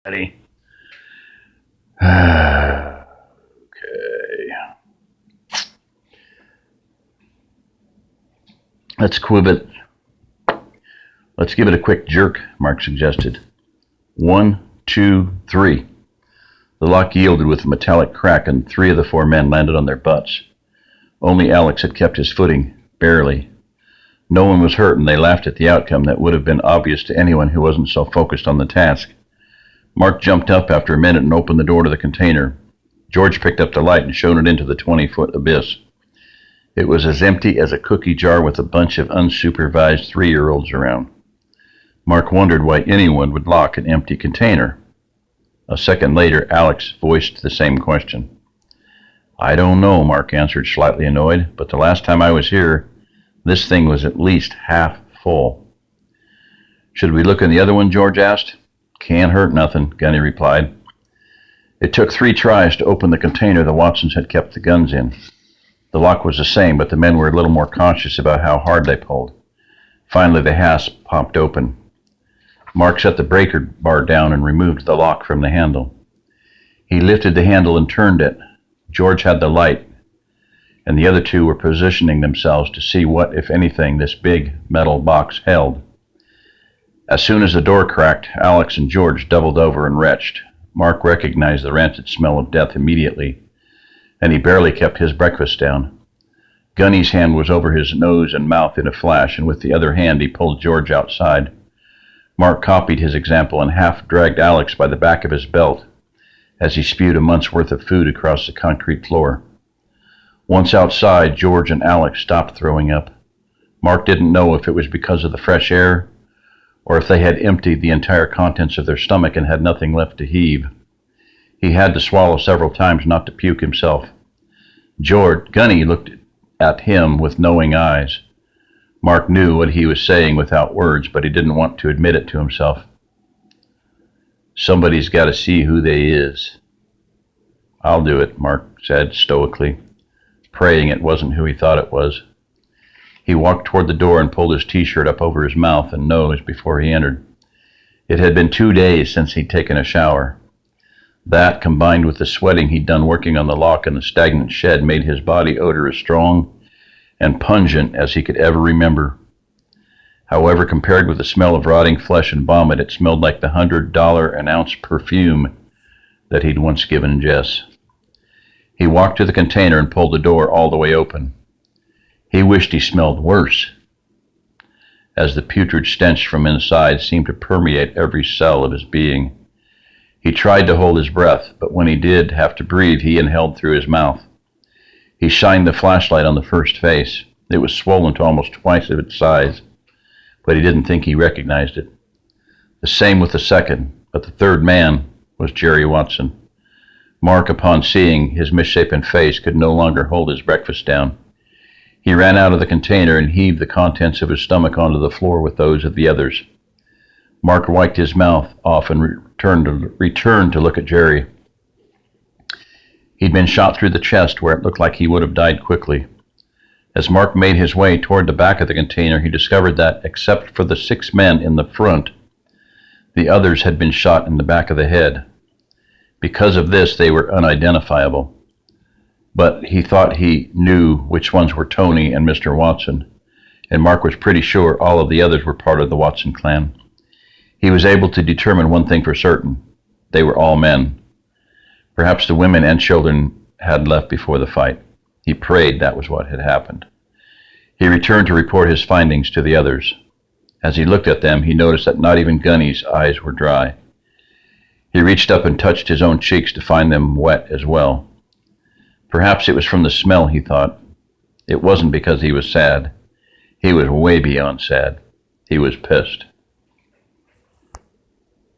Ready? Okay. Let's give it a quick jerk, Mark suggested. 1, 2, 3. The lock yielded with a metallic crack, and 3 of the 4 men landed on their butts. Only Alex had kept his footing, barely. No one was hurt, and they laughed at the outcome that would have been obvious to anyone who wasn't so focused on the task. Mark jumped up after a minute and opened the door to the container. George picked up the light and shone it into the 20-foot abyss. It was as empty as a cookie jar with a bunch of unsupervised 3-year-olds around. Mark wondered why anyone would lock an empty container. A second later, Alex voiced the same question. "I don't know," Mark answered, slightly annoyed, "but the last time I was here, this thing was at least half full." "Should we look in the other one?" George asked. "Can't hurt nothing," Gunny replied. It took 3 tries to open the container the Watsons had kept the guns in. The lock was the same, but the men were a little more cautious about how hard they pulled. Finally, the hasp popped open. Mark set the breaker bar down and removed the lock from the handle. He lifted the handle and turned it. George had the light, and the other 2 were positioning themselves to see what, if anything, this big metal box held. As soon as the door cracked, Alex and George doubled over and retched. Mark recognized the rancid smell of death immediately, and he barely kept his breakfast down. Gunny's hand was over his nose and mouth in a flash, and with the other hand he pulled George outside. Mark copied his example and half-dragged Alex by the back of his belt as he spewed a month's worth of food across the concrete floor. Once outside, George and Alex stopped throwing up. Mark didn't know if it was because of the fresh air or if they had emptied the entire contents of their stomach and had nothing left to heave. He had to swallow several times not to puke himself. Gunny looked at him with knowing eyes. Mark knew what he was saying without words, but he didn't want to admit it to himself. "Somebody's got to see who they is." "I'll do it," Mark said stoically, praying it wasn't who he thought it was. He walked toward the door and pulled his t-shirt up over his mouth and nose before he entered. It had been 2 days since he'd taken a shower. That, combined with the sweating he'd done working on the lock in the stagnant shed, made his body odor as strong and pungent as he could ever remember. However, compared with the smell of rotting flesh and vomit, it smelled like the $100 an ounce perfume that he'd once given Jess. He walked to the container and pulled the door all the way open. He wished he smelled worse, as the putrid stench from inside seemed to permeate every cell of his being. He tried to hold his breath, but when he did have to breathe, he inhaled through his mouth. He shined the flashlight on the first face. It was swollen to almost twice of its size, but he didn't think he recognized it. The same with the second, but the third man was Jerry Watson. Mark, upon seeing his misshapen face, could no longer hold his breakfast down. He ran out of the container and heaved the contents of his stomach onto the floor with those of the others. Mark wiped his mouth off and returned to look at Jerry. He'd been shot through the chest where it looked like he would have died quickly. As Mark made his way toward the back of the container, he discovered that, except for the 6 men in the front, the others had been shot in the back of the head. Because of this, they were unidentifiable. But he thought he knew which ones were Tony and Mr. Watson, and Mark was pretty sure all of the others were part of the Watson clan. He was able to determine one thing for certain: they were all men. Perhaps the women and children had left before the fight. He prayed that was what had happened. He returned to report his findings to the others. As he looked at them, he noticed that not even Gunny's eyes were dry. He reached up and touched his own cheeks to find them wet as well. Perhaps it was from the smell, he thought. It wasn't because he was sad. He was way beyond sad. He was pissed.